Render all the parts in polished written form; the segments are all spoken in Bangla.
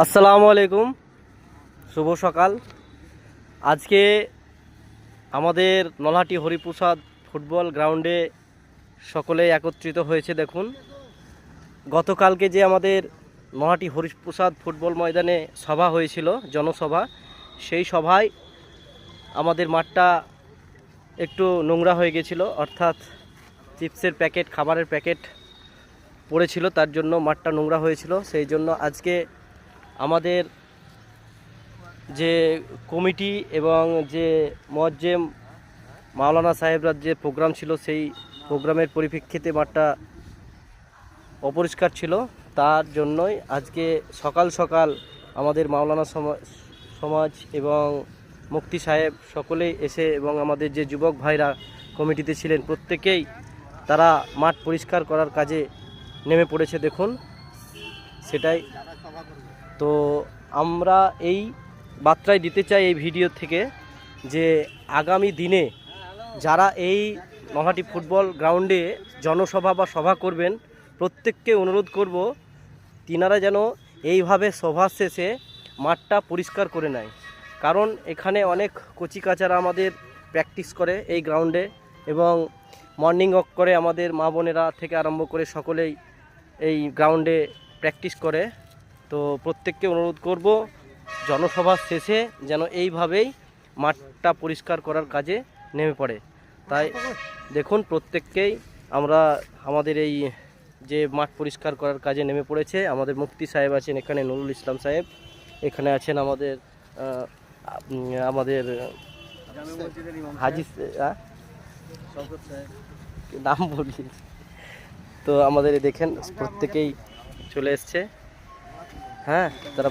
আসসালামু আলাইকুম, শুভ সকাল। আজকে আমাদের নলহাটি হরিপ্রসাদ ফুটবল গ্রাউন্ডে সকলে একত্রিত হয়েছে। দেখুন, গতকালকে যে আমাদের নলহাটি হরিপ্রসাদ ফুটবল ময়দানে সভা হয়েছিল, জনসভা, সেই সভায় আমাদের মাঠটা একটু নোংরা হয়ে গেছিলো, অর্থাৎ চিপসের প্যাকেট, খাবারের প্যাকেট পড়েছিল, তার জন্য মাঠটা নোংরা হয়েছিল। সেই জন্য আজকে আমাদের যে কমিটি এবং যে মুয়াজ্জেম মাওলানা সাহেবরা যে প্রোগ্রাম ছিল, সেই প্রোগ্রামের পরিপ্রেক্ষিতে মাঠটা অপরিষ্কার ছিল। তার জন্যই আজকে সকাল সকাল আমাদের মাওলানা সমাজ এবং মুফতি সাহেব সকলেই এসে, এবং আমাদের যে যুবক ভাইরা কমিটিতে ছিলেন প্রত্যেকেই তারা মাঠ পরিষ্কার করার কাজে নেমে পড়েছে। দেখুন, সেটাই তো আমরা এই বার্তায় দিতে চাই এই ভিডিও থেকে, যে আগামী দিনে যারা এই নলহাটি ফুটবল গ্রাউন্ডে জনসভা বা সভা করবেন, প্রত্যেককে অনুরোধ করব তিনারা যেন এইভাবে সভা শেষে মাঠটা পরিষ্কার করে নেয়। কারণ এখানে অনেক কচিকাচারা আমাদের প্র্যাকটিস করে এই গ্রাউন্ডে, এবং মর্নিং ওয়াক করে, আমাদের মা বোনেরা থেকে আরম্ভ করে সকলেই এই গ্রাউন্ডে প্র্যাকটিস করে। তো প্রত্যেককে অনুরোধ করব জনসভা শেষে যেন এইভাবেই মাঠটা পরিষ্কার করার কাজে নেমে পড়ে। তাই দেখুন, প্রত্যেককেই আমরা আমাদের এই যে মাঠ পরিষ্কার করার কাজে নেমে পড়েছে। আমাদের মুফতি সাহেব আছেন এখানে, নুরুল ইসলাম সাহেব এখানে আছেন, আমাদের হাজি নাম বলি, তো আমাদের দেখেন প্রত্যেকেই চলে এসছে। হ্যাঁ, তারা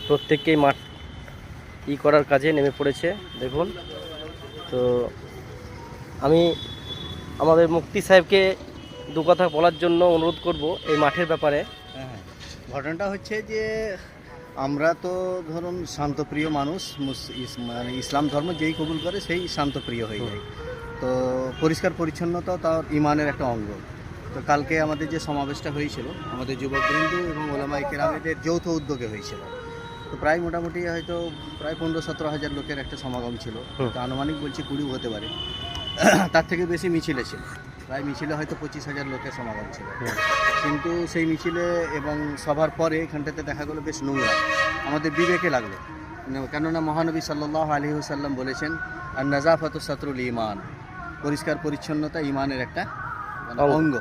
প্রত্যেকেই মাঠ করার কাজে নেমে পড়েছে। দেখুন, তো আমি আমাদের মুফতি সাহেবকে দু কথা বলার জন্য অনুরোধ করব এই মাঠের ব্যাপারে। ঘটনাটা হচ্ছে যে আমরা তো ধরুন শান্তপ্রিয় মানুষ, মানে ইসলাম ধর্ম যেই কবুল করে সেই শান্তপ্রিয় হয়ে যায়। তো পরিষ্কার পরিচ্ছন্নতা তার ইমানের একটা অঙ্গ। তো কালকে আমাদের যে সমাবেশটা হয়েছিল আমাদের যুবকবৃন্দ এবং ওলামায়ে কেরামেদের যৌথ উদ্যোগে হয়েছিল। তো প্রায় মোটামুটি হয়তো প্রায় 15-17 হাজার লোকের একটা সমাগম ছিল। তো আনুমানিক বলছি 20 হতে পারে, তার থেকে বেশি মিছিলে ছিল। প্রায় মিছিলে হয়তো 25,000 লোকের সমাগম ছিল। কিন্তু সেই মিছিলে এবং সভার পরে এখানটাতে দেখা গেলো বেশ নোংরা, আমাদের বিবেকে লাগলো। কেননা মহানবী সাল্লাল্লাহু আলাইহি ওয়াসাল্লাম বলেছেন, আর নাজাফাতু সাতরুল ঈমান, পরিষ্কার পরিচ্ছন্নতা ঈমানের একটা অঙ্গ।